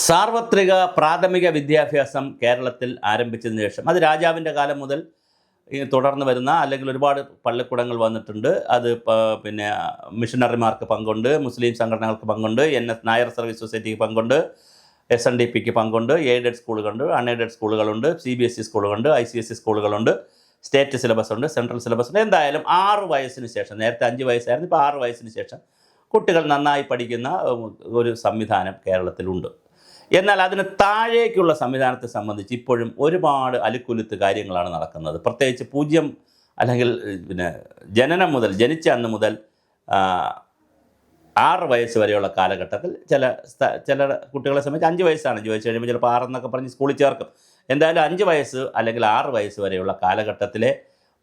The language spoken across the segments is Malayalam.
സാർവത്രിക പ്രാഥമിക വിദ്യാഭ്യാസം കേരളത്തിൽ ആരംഭിച്ചതിന് ശേഷം അത് രാജാവിൻ്റെ കാലം മുതൽ തുടർന്ന് വരുന്ന അല്ലെങ്കിൽ ഒരുപാട് പള്ളിക്കൂടങ്ങൾ വന്നിട്ടുണ്ട്. അത് പിന്നെ മിഷണറിമാർക്ക് പങ്കുണ്ട്, മുസ്ലിം സംഘടനകൾക്ക് പങ്കുണ്ട്, NS നായർ സർവീസ് സൊസൈറ്റിക്ക് പങ്കുണ്ട്, SNDPക്ക് പങ്കുണ്ട്, എയ്ഡഡ് സ്കൂളുകളുണ്ട്, അൺഎയ്ഡഡ് സ്കൂളുകളുണ്ട്, CBSE സ്കൂളുകളുണ്ട്, ICSE സ്കൂളുകളുണ്ട്, സ്റ്റേറ്റ് സിലബസ് ഉണ്ട്, സെൻട്രൽ സിലബസ് ഉണ്ട്. എന്തായാലും 6 വയസ്സിന് ശേഷം, നേരത്തെ 5 വയസ്സായിരുന്നു, ഇപ്പോൾ 6 വയസ്സിന് ശേഷം കുട്ടികൾ നന്നായി പഠിക്കുന്ന ഒരു സംവിധാനം കേരളത്തിലുണ്ട്. എന്നാൽ അതിന് താഴേക്കുള്ള സംവിധാനത്തെ സംബന്ധിച്ച് ഇപ്പോഴും ഒരുപാട് അലുക്കുലുത്ത് കാര്യങ്ങളാണ് നടക്കുന്നത്. പ്രത്യേകിച്ച് 0 അല്ലെങ്കിൽ പിന്നെ ജനിച്ച അന്ന് മുതൽ 6 വയസ്സ് വരെയുള്ള കാലഘട്ടത്തിൽ ചില കുട്ടികളെ സംബന്ധിച്ച് 5 വയസ്സാണ്, ചോദിച്ചു കഴിയുമ്പോൾ ചിലപ്പോൾ 6 എന്നൊക്കെ പറഞ്ഞ് സ്കൂളിൽ ചേർക്കും. എന്തായാലും 5 വയസ്സ് അല്ലെങ്കിൽ 6 വയസ്സ് വരെയുള്ള കാലഘട്ടത്തിലെ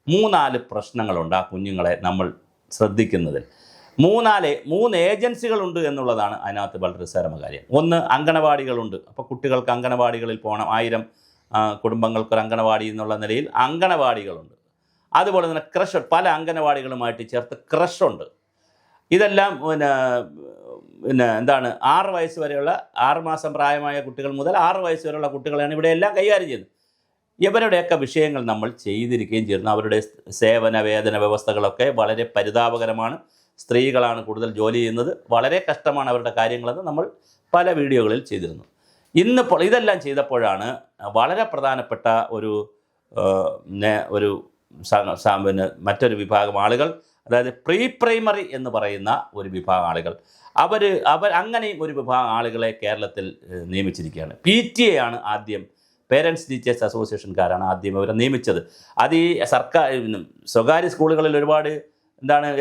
3-4 പ്രശ്നങ്ങളുണ്ട് ആ കുഞ്ഞുങ്ങളെ നമ്മൾ ശ്രദ്ധിക്കുന്നതിൽ. 3 ഏജൻസികളുണ്ട് എന്നുള്ളതാണ് അതിനകത്ത് വളരെ രസകരമായ കാര്യം. ഒന്ന്, അങ്കണവാടികളുണ്ട്. അപ്പോൾ കുട്ടികൾക്ക് അങ്കണവാടികളിൽ പോകണം. 1000 കുടുംബങ്ങൾക്കൊരു അങ്കണവാടി എന്നുള്ള നിലയിൽ അങ്കണവാടികളുണ്ട്. അതുപോലെ തന്നെ ക്രഷ്, പല അങ്കണവാടികളുമായിട്ട് ചേർത്ത് ക്രഷുണ്ട്. ഇതെല്ലാം എന്താണ് 6 വയസ്സ് വരെയുള്ള 6 മാസം പ്രായമായ കുട്ടികൾ മുതൽ 6 വയസ്സ് വരെയുള്ള കുട്ടികളെയാണ് ഇവിടെ എല്ലാം കൈകാര്യം ചെയ്യുന്നത്. ഇവരുടെയൊക്കെ വിഷയങ്ങൾ നമ്മൾ ചെയ്തിരിക്കുകയും ചെയ്യുന്നു. അവരുടെ സേവന വേതന വ്യവസ്ഥകളൊക്കെ വളരെ പരിതാപകരമാണ്. സ്ത്രീകളാണ് കൂടുതൽ ജോലി ചെയ്യുന്നത്. വളരെ കഷ്ടമാണ് അവരുടെ കാര്യങ്ങളെന്ന് നമ്മൾ പല വീഡിയോകളിൽ ചെയ്തിരുന്നു. ഇന്നിപ്പോൾ ഇതെല്ലാം ചെയ്തപ്പോഴാണ് വളരെ പ്രധാനപ്പെട്ട മറ്റൊരു വിഭാഗം ആളുകൾ, അതായത് പ്രീ പ്രൈമറി എന്ന് പറയുന്ന ഒരു വിഭാഗം ആളുകൾ, അവർ അങ്ങനെയും ഒരു വിഭാഗം ആളുകളെ കേരളത്തിൽ നിയമിച്ചിരിക്കുകയാണ്. PTA ആണ് ആദ്യം, പേരൻസ് ടീച്ചേഴ്സ് അസോസിയേഷൻകാരാണ് ആദ്യം ഇവരെ നിയമിച്ചത്. അത് ഈ സ്വകാര്യ സ്കൂളുകളിൽ ഒരുപാട്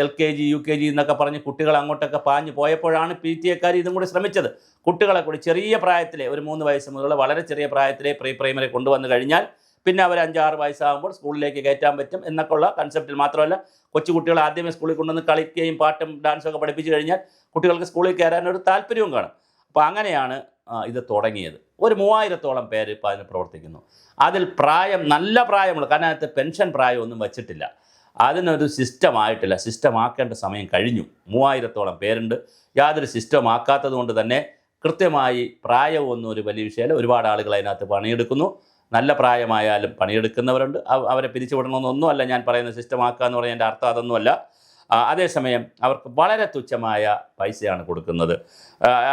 LKG UKG എന്നൊക്കെ പറഞ്ഞ് കുട്ടികൾ അങ്ങോട്ടൊക്കെ പാഞ്ഞു പോയപ്പോഴാണ് PTA ഇതും കൂടി ശ്രമിച്ചത്. കുട്ടികളെ കൂടി ചെറിയ പ്രായത്തിലെ, ഒരു 3 വയസ്സ് മുതലുള്ള വളരെ ചെറിയ പ്രായത്തിലെ പ്രീ പ്രൈമറി കൊണ്ടുവന്നു കഴിഞ്ഞാൽ പിന്നെ അവർ 5-6 വയസ്സാകുമ്പോൾ സ്കൂളിലേക്ക് കയറ്റാൻ പറ്റും എന്നൊക്കെയുള്ള കൺസെപ്റ്റിൽ. മാത്രമല്ല, കൊച്ചുകുട്ടികൾ ആദ്യമേ സ്കൂളിൽ കൊണ്ടുവന്ന് കളിക്കുകയും പാട്ടും ഡാൻസും ഒക്കെ പഠിപ്പിച്ചു കഴിഞ്ഞാൽ കുട്ടികൾക്ക് സ്കൂളിൽ കയറാനൊരു താല്പര്യവും കാണും. അപ്പോൾ അങ്ങനെയാണ് ഇത് തുടങ്ങിയത്. ഒരു 3000-ഓളം പേര് ഇപ്പോൾ അതിന് പ്രവർത്തിക്കുന്നു. അതിൽ നല്ല പ്രായമുള്ള, കാരണം അതിനകത്ത് പെൻഷൻ പ്രായമൊന്നും വച്ചിട്ടില്ല, അതിനൊരു സിസ്റ്റമായിട്ടില്ല. സിസ്റ്റമാക്കേണ്ട സമയം കഴിഞ്ഞു. 3000-ഓളം പേരുണ്ട്. യാതൊരു സിസ്റ്റം ആക്കാത്തത് കൊണ്ട് തന്നെ കൃത്യമായി പ്രായമൊന്നും ഒരു വലിയ വിഷയമല്ല. ഒരുപാട് ആളുകൾ അതിനകത്ത് പണിയെടുക്കുന്നു. നല്ല പ്രായമായാലും പണിയെടുക്കുന്നവരുണ്ട്. അവരെ പിരിച്ചുവിടണമെന്നൊന്നുമല്ല ഞാൻ പറയുന്ന. സിസ്റ്റമാക്കുക എന്ന് പറഞ്ഞാൽ എൻ്റെ അർത്ഥം അതൊന്നുമല്ല. അതേസമയം അവർക്ക് വളരെ തുച്ഛമായ പൈസയാണ് കൊടുക്കുന്നത്.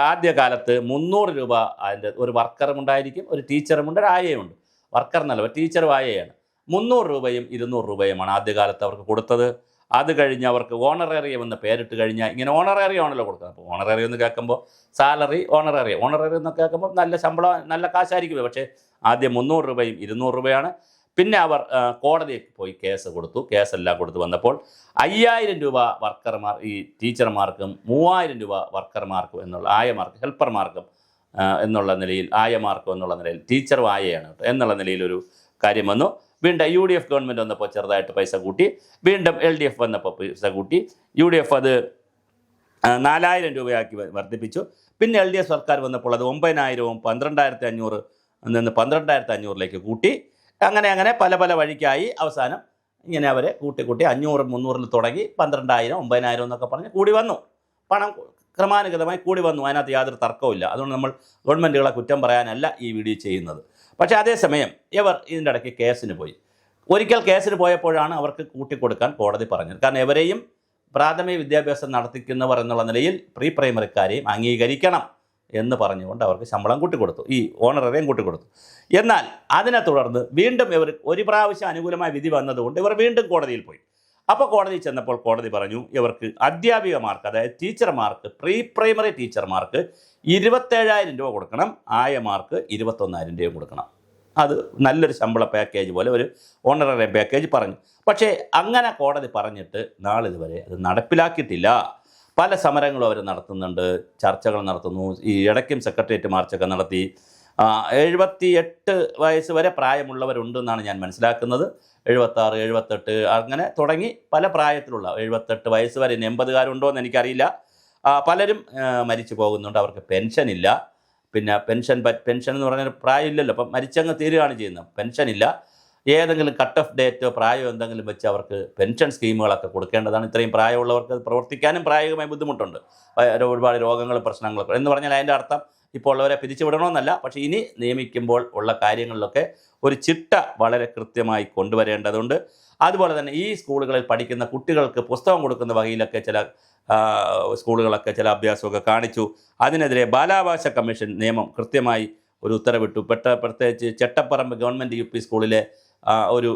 ആദ്യകാലത്ത് 300 രൂപ അതിൻ്റെ ഒരു വർക്കറും ഉണ്ടായിരിക്കും, ഒരു ടീച്ചറുമുണ്ട്, ഒരു ആയയുമുണ്ട്. വർക്കർ എന്നല്ല, ടീച്ചറും ആയയാണ്. 300 രൂപയും 200 രൂപയുമാണ് ആദ്യകാലത്ത് അവർക്ക് കൊടുത്തത്. അത് കഴിഞ്ഞ് അവർക്ക് ഓണറേറിയം എന്ന പേരിട്ട് കഴിഞ്ഞാൽ, ഇങ്ങനെ ഓണറേറിയം ആണല്ലോ കൊടുക്കുന്നത്. അപ്പോൾ ഓണറേറിയം എന്ന് കേൾക്കുമ്പോൾ സാലറി, ഓണറേറിയം എന്നൊക്കെ കേൾക്കുമ്പോൾ നല്ല ശമ്പളം, നല്ല കാശായിരിക്കും. പക്ഷേ ആദ്യം 300 രൂപയും 200 രൂപയാണ്. പിന്നെ അവർ കോടതിയിൽ പോയി കേസ് കൊടുത്തു. കേസെല്ലാം കൊടുത്ത് വന്നപ്പോൾ 5000 രൂപ വർക്കർമാർ, ഈ ടീച്ചർമാർക്കും 3000 രൂപ വർക്കർമാർക്കും എന്നുള്ള, ആയമാർക്ക്, ഹെൽപ്പർമാർക്കും എന്നുള്ള നിലയിൽ, ആയമാർക്കും എന്നുള്ള നിലയിൽ, ടീച്ചറും ആയയാണ് എന്നുള്ള നിലയിലൊരു കാര്യം വന്നു. വീണ്ടും UDF ഗവൺമെൻറ് വന്നപ്പോൾ ചെറുതായിട്ട് പൈസ കൂട്ടി. വീണ്ടും LDF വന്നപ്പോൾ പൈസ കൂട്ടി. UDF അത് 4000 രൂപയാക്കി വർദ്ധിപ്പിച്ചു. പിന്നെ LDF സർക്കാർ വന്നപ്പോൾ അത് 9000-ഉം 12500 നിന്ന് 12500-ലേക്ക് കൂട്ടി. അങ്ങനെ പല വഴിക്കായി അവസാനം ഇങ്ങനെ അവരെ കൂട്ടി 500-300-ൽ തുടങ്ങി 12000, 9000 എന്നൊക്കെ പറഞ്ഞ് കൂടി വന്നു. പണം ക്രമാനുഗതമായി കൂടി വന്നു. അതിനകത്ത് യാതൊരു തർക്കവുമില്ല. അതുകൊണ്ട് നമ്മൾ ഗവൺമെൻറ്റുകളെ കുറ്റം പറയാനല്ല ഈ വീഡിയോ ചെയ്യുന്നത്. പക്ഷേ അതേസമയം ഇവർ ഇതിൻ്റെ ഇടയ്ക്ക് കേസിന് പോയി. ഒരിക്കൽ കേസിന് പോയപ്പോഴാണ് അവർക്ക് കൂട്ടിക്കൊടുക്കാൻ കോടതി പറഞ്ഞത്. കാരണം ഇവരെയും പ്രാഥമിക വിദ്യാഭ്യാസം നടത്തിക്കുന്നവർ എന്നുള്ള നിലയിൽ പ്രീ പ്രൈമറിക്കാരെയും അംഗീകരിക്കണം എന്ന് പറഞ്ഞുകൊണ്ട് അവർക്ക് ശമ്പളം കൂട്ടിക്കൊടുത്തു, ഈ ഓണറേറിയം കൂട്ടിക്കൊടുത്തു. എന്നാൽ അതിനെ തുടർന്ന് വീണ്ടും ഇവർ ഒരു പ്രാവശ്യം അനുകൂലമായ വിധി വന്നതുകൊണ്ട് ഇവർ വീണ്ടും കോടതിയിൽ പോയി. അപ്പോൾ കോടതിയിൽ ചെന്നപ്പോൾ കോടതി പറഞ്ഞു, ഇവർക്ക് അധ്യാപികമാർക്ക്, അതായത് ടീച്ചർമാർക്ക്, പ്രീ പ്രൈമറി ടീച്ചർമാർക്ക് 27000 രൂപ കൊടുക്കണം, ആയമാർക്ക് 21000 രൂപയും കൊടുക്കണം. അത് നല്ലൊരു ശമ്പള പാക്കേജ് പോലെ ഒരു ഓണറേറിയം പാക്കേജ് പറഞ്ഞു. പക്ഷേ അങ്ങനെ കോടതി പറഞ്ഞിട്ട് നാളിതുവരെ അത് നടപ്പിലാക്കിയിട്ടില്ല. പല സമരങ്ങളും അവർ നടത്തുന്നുണ്ട്, ചർച്ചകൾ നടത്തുന്നു. ഈ ഇടയ്ക്കും സെക്രട്ടേറിയറ്റ് മാർച്ചൊക്കെ നടത്തി. 78 വയസ്സ് വരെ പ്രായമുള്ളവരുണ്ടെന്നാണ് ഞാൻ മനസ്സിലാക്കുന്നത്. 76, 78 അങ്ങനെ തുടങ്ങി പല പ്രായത്തിലുള്ള 78 വയസ്സ് വരെ. 80കാരുണ്ടോ എന്ന് എനിക്കറിയില്ല. പലരും മരിച്ചു പോകുന്നുണ്ട്. അവർക്ക് പെൻഷനില്ല. പിന്നെ പെൻഷൻ എന്ന് പറഞ്ഞാൽ പ്രായമില്ലല്ലോ, അപ്പം മരിച്ചങ്ങ് തീരുകയാണ് ചെയ്യുന്നത്. പെൻഷനില്ല. ഏതെങ്കിലും കട്ട് ഓഫ് ഡേറ്റോ പ്രായമോ എന്തെങ്കിലും വെച്ച് അവർക്ക് പെൻഷൻ സ്കീമുകളൊക്കെ കൊടുക്കേണ്ടതാണ്. ഇത്രയും പ്രായമുള്ളവർക്ക് പ്രവർത്തിക്കാനും പ്രായോഗികമായി ബുദ്ധിമുട്ടുണ്ട്. ഒരുപാട് രോഗങ്ങളും പ്രശ്നങ്ങളൊക്കെ എന്ന് പറഞ്ഞാൽ അതിൻ്റെ അർത്ഥം ഇപ്പോൾ ഉള്ളവരെ പിരിച്ചുവിടണമെന്നല്ല, പക്ഷേ ഇനി നിയമിക്കുമ്പോൾ ഉള്ള കാര്യങ്ങളിലൊക്കെ ഒരു ചിട്ട വളരെ കൃത്യമായി കൊണ്ടുവരേണ്ടതുണ്ട്. അതുപോലെ തന്നെ ഈ സ്കൂളുകളിൽ പഠിക്കുന്ന കുട്ടികൾക്ക് പുസ്തകം കൊടുക്കുന്ന വകയിലൊക്കെ ചില സ്കൂളുകളൊക്കെ ചില അഭ്യാസമൊക്കെ കാണിച്ചു. അതിനെതിരെ ബാലാവകാശ കമ്മീഷൻ നിയമം കൃത്യമായി ഒരു ഉത്തരവിട്ടു. പ്രത്യേകിച്ച് ചെട്ടപ്പറമ്പ് ഗവൺമെൻറ് UP സ്കൂളിലെ ഒരു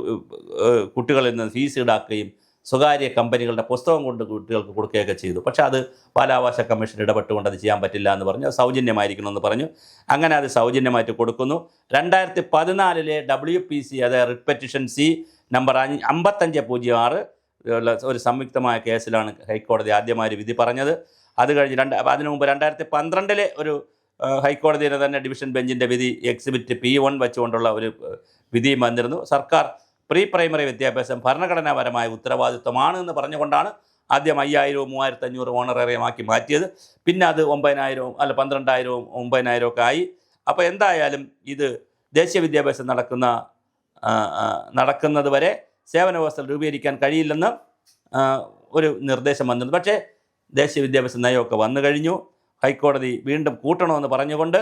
കുട്ടികളിൽ നിന്ന് ഫീസ് ഈടാക്കുകയും സ്വകാര്യ കമ്പനികളുടെ പുസ്തകം കൊണ്ട് കുട്ടികൾക്ക് കൊടുക്കുകയൊക്കെ ചെയ്തു. പക്ഷേ അത് ബാലാവകാശ കമ്മീഷൻ ഇടപെട്ടുകൊണ്ട് അത് ചെയ്യാൻ പറ്റില്ല എന്ന് പറഞ്ഞു. അത് സൗജന്യമായിരിക്കണമെന്ന് പറഞ്ഞു. അങ്ങനെ അത് സൗജന്യമായിട്ട് കൊടുക്കുന്നു. 2014 WPC, അതായത് റിട്ട് പെറ്റിഷൻ C നമ്പർ 5506 ഒരു സംയുക്തമായ കേസിലാണ് ഹൈക്കോടതി ആദ്യമായി വിധി പറഞ്ഞത്. അത് കഴിഞ്ഞ് അതിനു മുമ്പ് 2012 ഒരു ഹൈക്കോടതിയുടെ തന്നെ ഡിവിഷൻ ബെഞ്ചിൻ്റെ വിധി എക്സിബിറ്റ് P1 വെച്ചുകൊണ്ടുള്ള ഒരു വിധിയും വന്നിരുന്നു. സർക്കാർ പ്രീ പ്രൈമറി വിദ്യാഭ്യാസം ഭരണഘടനാപരമായ ഉത്തരവാദിത്വമാണ് എന്ന് പറഞ്ഞുകൊണ്ടാണ് ആദ്യം 5000-വും 3500 ഓണറേറിയമാക്കി മാറ്റിയത്. പിന്നെ അത് 9000-വും 12,000-വും 9,000 ഒക്കെ ആയി. അപ്പോൾ എന്തായാലും ഇത് ദേശീയ വിദ്യാഭ്യാസം നടക്കുന്നത് വരെ സേവന വ്യവസ്ഥ രൂപീകരിക്കാൻ കഴിയില്ലെന്ന് ഒരു നിർദ്ദേശം വന്നിരുന്നു. പക്ഷേ ദേശീയ വിദ്യാഭ്യാസ നയമൊക്കെ വന്നു കഴിഞ്ഞു. ഹൈക്കോടതി വീണ്ടും കൂട്ടണമെന്ന് പറഞ്ഞുകൊണ്ട്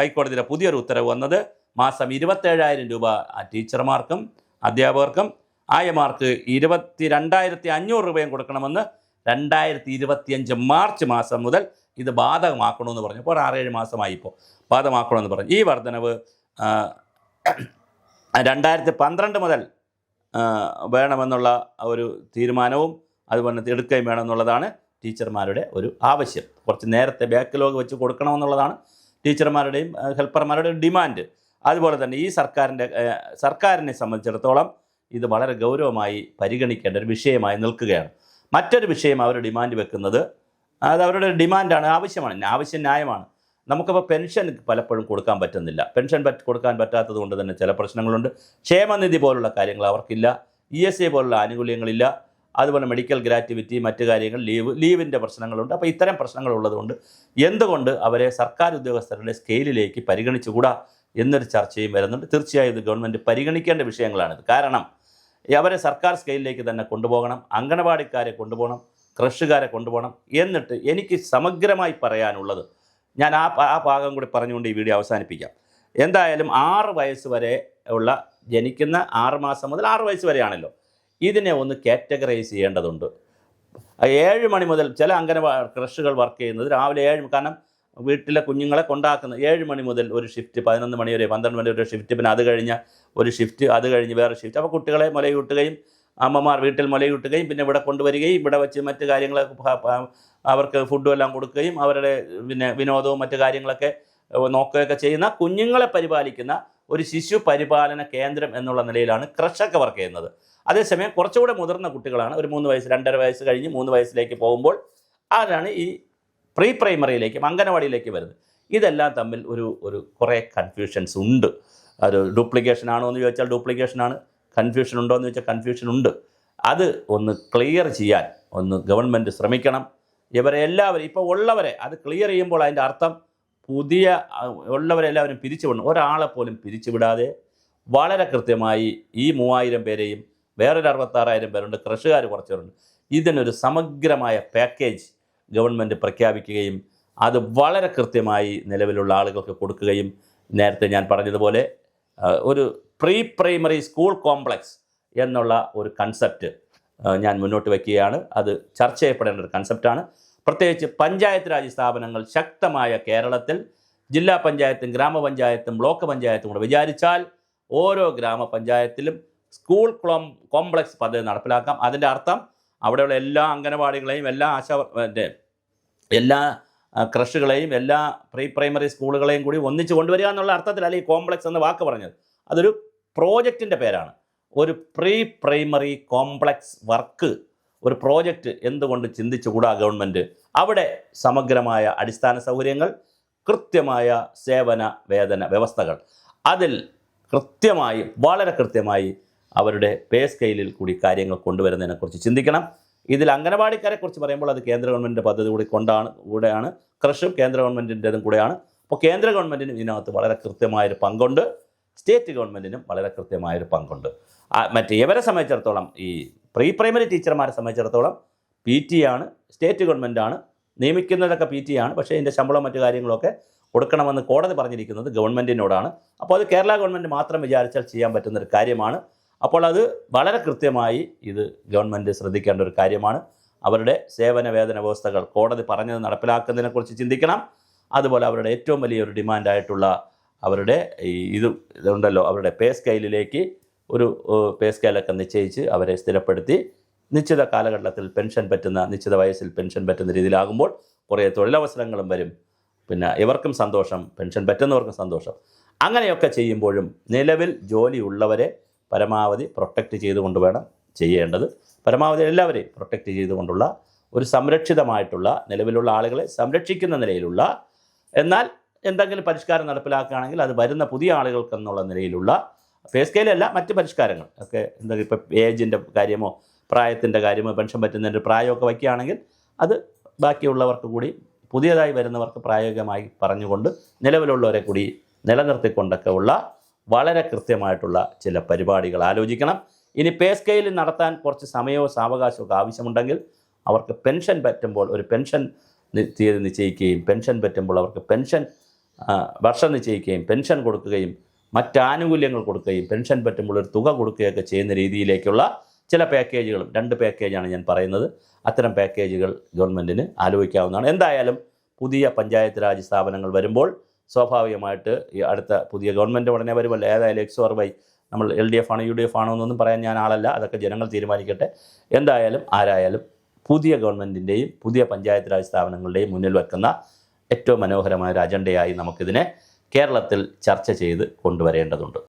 ഹൈക്കോടതിയുടെ പുതിയൊരു ഉത്തരവ് വന്നത് മാസം 27,000 രൂപ ടീച്ചർമാർക്കും അധ്യാപകർക്കും ആയമാർക്ക് 22,500 രൂപയും കൊടുക്കണമെന്ന് 2025 മാർച്ച് മാസം മുതൽ ഇത് ബാധകമാക്കണമെന്ന് പറഞ്ഞു. ഇപ്പോൾ 6-7 മാസമായി ഇപ്പോൾ ബാധകമാക്കണമെന്ന് പറഞ്ഞു. ഈ വർധനവ് 2012 മുതൽ വേണമെന്നുള്ള ഒരു തീരുമാനവും അതുപോലെ എടുക്കുകയും വേണമെന്നുള്ളതാണ് ടീച്ചർമാരുടെ ഒരു ആവശ്യം. കുറച്ച് നേരത്തെ ബാക്ക്ലോഗ് വെച്ച് കൊടുക്കണമെന്നുള്ളതാണ് ടീച്ചർമാരുടെയും ഹെൽപ്പർമാരുടെയും ഡിമാൻഡ്. അതുപോലെ തന്നെ ഈ സർക്കാരിനെ സംബന്ധിച്ചിടത്തോളം ഇത് വളരെ ഗൗരവമായി പരിഗണിക്കേണ്ട ഒരു വിഷയമായി നിൽക്കുകയാണ്. മറ്റൊരു വിഷയം അവർ ഡിമാൻഡ് വെക്കുന്നത്, അത് അവരുടെ ഡിമാൻഡാണ്, ആവശ്യം ന്യായമാണ്. നമുക്കപ്പോൾ പെൻഷൻ പലപ്പോഴും കൊടുക്കാൻ പറ്റുന്നില്ല. പെൻഷൻ കൊടുക്കാൻ പറ്റാത്തത് കൊണ്ട് തന്നെ ചില പ്രശ്നങ്ങളുണ്ട്. ക്ഷേമനിധി പോലുള്ള കാര്യങ്ങൾ അവർക്കില്ല. ESA പോലുള്ള ആനുകൂല്യങ്ങളില്ല. അതുപോലെ മെഡിക്കൽ ഗ്രാറ്റുവിറ്റി, മറ്റു കാര്യങ്ങൾ, ലീവിൻ്റെ പ്രശ്നങ്ങളുണ്ട്. അപ്പോൾ ഇത്തരം പ്രശ്നങ്ങളുള്ളതുകൊണ്ട് എന്തുകൊണ്ട് അവരെ സർക്കാർ ഉദ്യോഗസ്ഥരുടെ സ്കെയിലിലേക്ക് പരിഗണിച്ചുകൂടാ എന്നൊരു ചർച്ചയും വരുന്നുണ്ട്. തീർച്ചയായും ഇത് ഗവൺമെൻറ് പരിഗണിക്കേണ്ട വിഷയങ്ങളാണിത്. കാരണം അവരെ സർക്കാർ സ്കെയിലിലേക്ക് തന്നെ കൊണ്ടുപോകണം. അംഗനവാടിക്കാരെ കൊണ്ടുപോകണം, ക്രഷുകാരെ കൊണ്ടുപോകണം. എന്നിട്ട് എനിക്ക് സമഗ്രമായി പറയാനുള്ളത്, ഞാൻ ആ ഭാഗം കൂടി പറഞ്ഞുകൊണ്ട് ഈ വീഡിയോ അവസാനിപ്പിക്കാം. എന്തായാലും 6 വയസ്സ് വരെ ഉള്ള, ജനിക്കുന്ന 6 മാസം മുതൽ 6 വയസ്സ് വരെയാണല്ലോ, ഇതിനെ ഒന്ന് കാറ്റഗറൈസ് ചെയ്യേണ്ടതുണ്ട്. 7 മണി മുതൽ ചില ക്രഷുകൾ വർക്ക് ചെയ്യുന്നത് രാവിലെ 7, കാരണം വീട്ടിലെ കുഞ്ഞുങ്ങളെ കൊണ്ടാക്കുന്നത് 7 മണി മുതൽ ഒരു ഷിഫ്റ്റ്, 11 മണി വരെ 12 മണി വരെ ഷിഫ്റ്റ്, പിന്നെ അത് കഴിഞ്ഞ ഒരു ഷിഫ്റ്റ്, അത് കഴിഞ്ഞ് വേറെ ഷിഫ്റ്റ്. അപ്പോൾ കുട്ടികളെ മുലയൂട്ടുകയും അമ്മമാർ വീട്ടിൽ മുലയൂട്ടുകയും പിന്നെ ഇവിടെ കൊണ്ടുവരികയും ഇവിടെ വെച്ച് മറ്റു കാര്യങ്ങൾ അവർക്ക് ഫുഡും എല്ലാം കൊടുക്കുകയും അവരുടെ പിന്നെ വിനോദവും മറ്റു കാര്യങ്ങളൊക്കെ നോക്കുകയൊക്കെ ചെയ്യുന്ന, കുഞ്ഞുങ്ങളെ പരിപാലിക്കുന്ന ഒരു ശിശു പരിപാലന കേന്ദ്രം എന്നുള്ള നിലയിലാണ് ക്രഷൊക്കെ വർക്ക് ചെയ്യുന്നത്. അതേസമയം കുറച്ചുകൂടെ മുതിർന്ന കുട്ടികളാണ്, ഒരു 3 വയസ്സ് 2.5 വയസ്സ് കഴിഞ്ഞ് 3 വയസ്സിലേക്ക് പോകുമ്പോൾ ആരാണ് ഈ പ്രീ പ്രൈമറിയിലേക്കും അംഗനവാടിയിലേക്ക് വരുന്നത്. ഇതെല്ലാം തമ്മിൽ ഒരു കുറേ കൺഫ്യൂഷൻസ് ഉണ്ട്. ഒരു ഡ്യൂപ്ലിക്കേഷൻ ആണോ എന്ന് ചോദിച്ചാൽ ഡ്യൂപ്ലിക്കേഷനാണ്, കൺഫ്യൂഷൻ ഉണ്ടോ എന്ന് ചോദിച്ചാൽ കൺഫ്യൂഷൻ ഉണ്ട്. അത് ഒന്ന് ക്ലിയർ ചെയ്യാൻ ഗവൺമെൻറ് ശ്രമിക്കണം. ഇവരെ എല്ലാവരും ഇപ്പോൾ ഉള്ളവരെ അത് ക്ലിയർ ചെയ്യുമ്പോൾ അതിൻ്റെ അർത്ഥം പുതിയ ഉള്ളവരെല്ലാവരും പിരിച്ചുവിടണം. ഒരാളെ പോലും പിരിച്ചുവിടാതെ വളരെ കൃത്യമായി ഈ 3000 പേരെയും വേറൊരു 66,000 പേരുണ്ട്, കൃഷിക്കാർ കുറച്ചുപേരുണ്ട്, ഇതിനൊരു സമഗ്രമായ പാക്കേജ് ഗവൺമെൻറ് പ്രഖ്യാപിക്കുകയും അത് വളരെ കൃത്യമായി നിലവിലുള്ള ആളുകൾക്ക് കൊടുക്കുകയും, നേരത്തെ ഞാൻ പറഞ്ഞതുപോലെ ഒരു പ്രീ പ്രൈമറി സ്കൂൾ കോംപ്ലക്സ് എന്നുള്ള ഒരു കൺസെപ്റ്റ് ഞാൻ മുന്നോട്ട് വയ്ക്കുകയാണ്. അത് ചർച്ച ചെയ്യപ്പെടേണ്ട ഒരു കൺസെപ്റ്റാണ്. പ്രത്യേകിച്ച് പഞ്ചായത്ത് രാജ് സ്ഥാപനങ്ങൾ ശക്തമായ കേരളത്തിൽ ജില്ലാ പഞ്ചായത്തും ഗ്രാമപഞ്ചായത്തും ബ്ലോക്ക് പഞ്ചായത്തും കൂടെ വിചാരിച്ചാൽ ഓരോ ഗ്രാമപഞ്ചായത്തിലും സ്കൂൾ കോംപ്ലക്സ് പദ്ധതി നടപ്പിലാക്കാം. അതിൻ്റെ അർത്ഥം അവിടെയുള്ള എല്ലാ അംഗനവാടികളെയും എല്ലാ ക്രഷുകളെയും എല്ലാ പ്രീ പ്രൈമറി സ്കൂളുകളെയും കൂടി ഒന്നിച്ച് കൊണ്ടുവരിക എന്നുള്ള അർത്ഥത്തിലല്ല ഈ കോംപ്ലക്സ് എന്ന വാക്ക് പറഞ്ഞത്. അതൊരു പ്രോജക്റ്റിൻ്റെ പേരാണ്. ഒരു പ്രീ പ്രൈമറി കോംപ്ലക്സ് വർക്ക്, ഒരു പ്രോജക്റ്റ് എന്തുകൊണ്ട് ചിന്തിച്ചുകൂടാ ഗവൺമെൻറ്? അവിടെ സമഗ്രമായ അടിസ്ഥാന സൗകര്യങ്ങൾ, കൃത്യമായ സേവന വേതന വ്യവസ്ഥകൾ, അതിൽ കൃത്യമായി വളരെ കൃത്യമായി അവരുടെ പേ സ്കെയിലിൽ കൂടി കാര്യങ്ങൾ കൊണ്ടുവരുന്നതിനെക്കുറിച്ച് ചിന്തിക്കണം. ഇതിൽ അംഗനവാടിക്കാരെക്കുറിച്ച് പറയുമ്പോൾ അത് കേന്ദ്ര ഗവൺമെൻറ്റിൻ്റെ പദ്ധതി കൂടെയാണ് കൃഷി കേന്ദ്ര ഗവൺമെൻറ്റിൻ്റെതും കൂടെയാണ്. അപ്പോൾ കേന്ദ്ര ഗവൺമെൻറ്റിനും ഇതിനകത്ത് വളരെ കൃത്യമായൊരു പങ്കുണ്ട്, സ്റ്റേറ്റ് ഗവൺമെൻറ്റിനും വളരെ കൃത്യമായൊരു പങ്കുണ്ട്. മറ്റേ ഇവരെ സംബന്ധിച്ചിടത്തോളം, ഈ പ്രീ പ്രൈമറി ടീച്ചർമാരെ സംബന്ധിച്ചിടത്തോളം PT ആണ്, സ്റ്റേറ്റ് ഗവൺമെൻറ്റാണ് നിയമിക്കുന്നതൊക്കെ PT ആണ്, പക്ഷേ ഇതിൻ്റെ ശമ്പളവും മറ്റു കാര്യങ്ങളൊക്കെ കൊടുക്കണമെന്ന് കോടതി പറഞ്ഞിരിക്കുന്നത് ഗവൺമെൻറ്റിനോടാണ്. അപ്പോൾ അത് കേരള ഗവൺമെൻറ് മാത്രം വിചാരിച്ചാൽ ചെയ്യാൻ പറ്റുന്നൊരു കാര്യമാണ്. അപ്പോൾ അത് വളരെ കൃത്യമായി ഇത് ഗവൺമെൻറ് ശ്രദ്ധിക്കേണ്ട ഒരു കാര്യമാണ്. അവരുടെ സേവന വേതന വ്യവസ്ഥകൾ കോടതി പറഞ്ഞത് നടപ്പിലാക്കുന്നതിനെക്കുറിച്ച് ചിന്തിക്കണം. അതുപോലെ അവരുടെ ഏറ്റവും വലിയൊരു ഡിമാൻഡായിട്ടുള്ള അവരുടെ ഇതുണ്ടല്ലോ, അവരുടെ പേ സ്കെയിലിലേക്ക് ഒരു പേ സ്കെയിലൊക്കെ നിശ്ചയിച്ച് അവരെ സ്ഥിരപ്പെടുത്തി നിശ്ചിത കാലഘട്ടത്തിൽ പെൻഷൻ പറ്റുന്ന, നിശ്ചിത വയസ്സിൽ പെൻഷൻ പറ്റുന്ന രീതിയിലാകുമ്പോൾ കുറേ തൊഴിലവസരങ്ങളും വരും. പിന്നെ ഇവർക്കും സന്തോഷം, പെൻഷൻ പറ്റുന്നവർക്കും സന്തോഷം. അങ്ങനെയൊക്കെ ചെയ്യുമ്പോഴും നിലവിൽ ജോലിയുള്ളവരെ പരമാവധി പ്രൊട്ടക്റ്റ് ചെയ്തുകൊണ്ട് വേണം ചെയ്യേണ്ടത്. പരമാവധി എല്ലാവരെയും പ്രൊട്ടക്റ്റ് ചെയ്തുകൊണ്ടുള്ള ഒരു സംരക്ഷിതമായിട്ടുള്ള, നിലവിലുള്ള ആളുകളെ സംരക്ഷിക്കുന്ന നിലയിലുള്ള, എന്നാൽ എന്തെങ്കിലും പരിഷ്കാരം നടപ്പിലാക്കുകയാണെങ്കിൽ അത് വരുന്ന പുതിയ ആളുകൾക്കെന്നുള്ള നിലയിലുള്ള പേ സ്കെയിലല്ല, മറ്റ് പരിഷ്കാരങ്ങൾ ഒക്കെ എന്തെങ്കിലും ഇപ്പോൾ ഏജിൻ്റെ കാര്യമോ പ്രായത്തിൻ്റെ കാര്യമോ പെൻഷൻ പറ്റുന്നതിൻ്റെ പ്രായമൊക്കെ വയ്ക്കുകയാണെങ്കിൽ അത് ബാക്കിയുള്ളവർക്ക് കൂടി പുതിയതായി വരുന്നവർക്ക് പ്രായോഗികമായി പറഞ്ഞുകൊണ്ട് നിലവിലുള്ളവരെ കൂടി നിലനിർത്തിക്കൊണ്ടൊക്കെ ഉള്ള വളരെ കൃത്യമായിട്ടുള്ള ചില പരിപാടികൾ ആലോചിക്കണം. ഇനി പേ സ്കെയിൽ നടത്താൻ കുറച്ച് സമയമോ സാവകാശമൊക്കെ ആവശ്യമുണ്ടെങ്കിൽ അവർക്ക് പെൻഷൻ പറ്റുമ്പോൾ ഒരു പെൻഷൻ തീയതി നിശ്ചയിക്കുകയും പെൻഷൻ പറ്റുമ്പോൾ അവർക്ക് പെൻഷൻ വർഷം നിശ്ചയിക്കുകയും പെൻഷൻ കൊടുക്കുകയും മറ്റാനുകൂല്യങ്ങൾ കൊടുക്കുകയും പെൻഷൻ പറ്റുമ്പോൾ ഒരു തുക കൊടുക്കുകയൊക്കെ ചെയ്യുന്ന രീതിയിലേക്കുള്ള ചില പാക്കേജുകളും, 2 പാക്കേജാണ് ഞാൻ പറയുന്നത്, അത്തരം പാക്കേജുകൾ ഗവൺമെൻറ്റിന് ആലോചിക്കാവുന്നതാണ്. എന്തായാലും പുതിയ പഞ്ചായത്ത് രാജ് സ്ഥാപനങ്ങൾ വരുമ്പോൾ സ്വാഭാവികമായിട്ട് ഈ അടുത്ത പുതിയ ഗവൺമെൻറ് ഉടനെ വരുമല്ലോ. ഏതായാലും XOR നമ്മൾ LDF ആണോ UDF ആണോ എന്നൊന്നും പറയാൻ ഞാൻ ആളല്ല, അതൊക്കെ ജനങ്ങൾ തീരുമാനിക്കട്ടെ. എന്തായാലും ആരായാലും പുതിയ ഗവൺമെൻറ്റിൻ്റെയും പുതിയ പഞ്ചായത്ത് രാജ് സ്ഥാപനങ്ങളുടെയും മുന്നിൽ വെക്കുന്ന ഏറ്റവും മനോഹരമായ ഒരു അജണ്ടയായി നമുക്കിതിനെ കേരളത്തിൽ ചർച്ച ചെയ്ത് കൊണ്ടുവരേണ്ടതുണ്ട്.